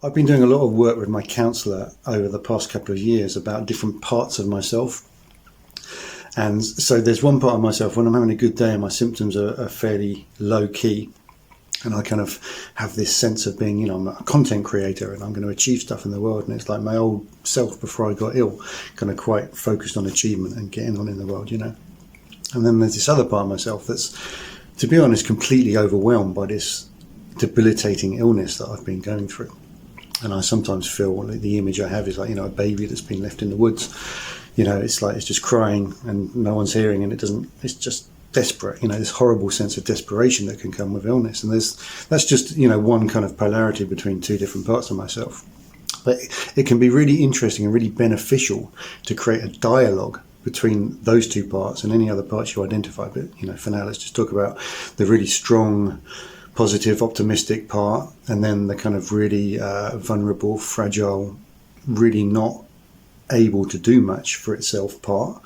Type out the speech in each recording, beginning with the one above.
I've been doing a lot of work with my counsellor over the past couple of years about different parts of myself. And so there's one part of myself when I'm having a good day and my symptoms are fairly low key. And I kind of have this sense of being, I'm a content creator and I'm going to achieve stuff in the world. And it's like my old self before I got ill, kind of quite focused on achievement and getting on in the world, And then there's this other part of myself that's, to be honest, completely overwhelmed by this debilitating illness that I've been going through. And I sometimes feel like the image I have is like, a baby that's been left in the woods. It's like it's just crying and no one's hearing, and it's just desperate, this horrible sense of desperation that can come with illness. And that's just, one kind of polarity between two different parts of myself. But it can be really interesting and really beneficial to create a dialogue between those two parts and any other parts you identify. But, for now, let's just talk about the really strong, positive, optimistic part, and then the kind of really vulnerable, fragile, really not able to do much for itself part,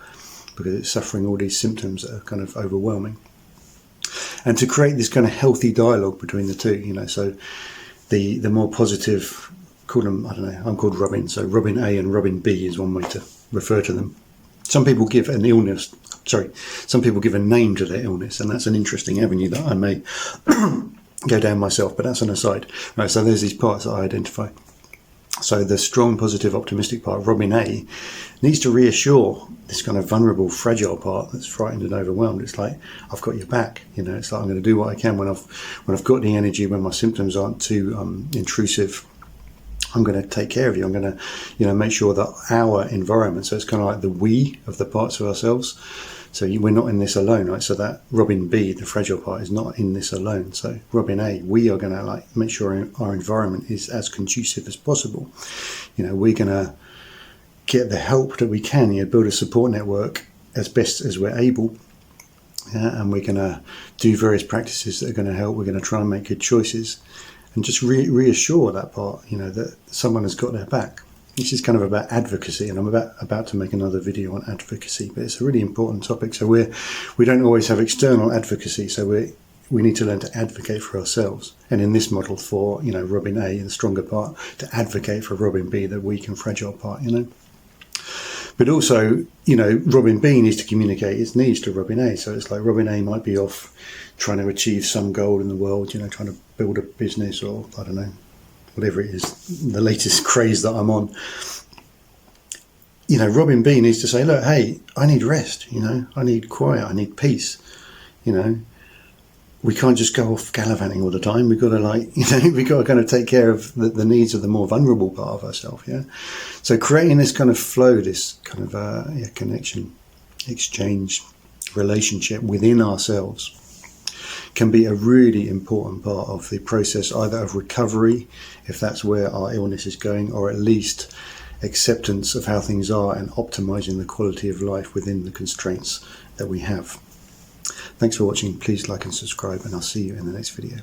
because it's suffering all these symptoms that are kind of overwhelming. And to create this kind of healthy dialogue between the two, so the more positive, call them, I don't know, I'm called Robin, so Robin A and Robin B is one way to refer to them. Some people give a name to their illness, and that's an interesting avenue that I may go down myself, but that's an aside. Right, so there's these parts that I identify. So the strong, positive, optimistic part, Robin A, needs to reassure this kind of vulnerable, fragile part that's frightened and overwhelmed. It's like, I've got your back. It's like I'm going to do what I can when I've got the energy, when my symptoms aren't too intrusive. I'm going to take care of you. I'm going to, make sure that our environment, so it's kind of like the we of the parts of ourselves. So we're not in this alone, right? So that Robin B, the fragile part, is not in this alone. So Robin A, we are going to make sure our environment is as conducive as possible. We're going to get the help that we can, build a support network as best as we're able. And we're going to do various practices that are going to help. We're going to try and make good choices and just reassure that part, that someone has got their back. This is kind of about advocacy, and I'm about to make another video on advocacy, but it's a really important topic. So we don't always have external advocacy, so we need to learn to advocate for ourselves. And in this model for, Robin A, the stronger part, to advocate for Robin B, the weak and fragile part, But also, Robin B needs to communicate its needs to Robin A. So it's like Robin A might be off trying to achieve some goal in the world, trying to build a business, or I don't know, whatever it is, the latest craze that I'm on. Robin B needs to say, look, hey, I need rest, I need quiet, I need peace, we can't just go off gallivanting all the time. We've got to we've got to kind of take care of the needs of the more vulnerable part of ourselves, yeah? So creating this kind of flow, this kind of connection, exchange, relationship within ourselves can be a really important part of the process, either of recovery, if that's where our illness is going, or at least acceptance of how things are and optimizing the quality of life within the constraints that we have. Thanks for watching. Please like and subscribe, and I'll see you in the next video.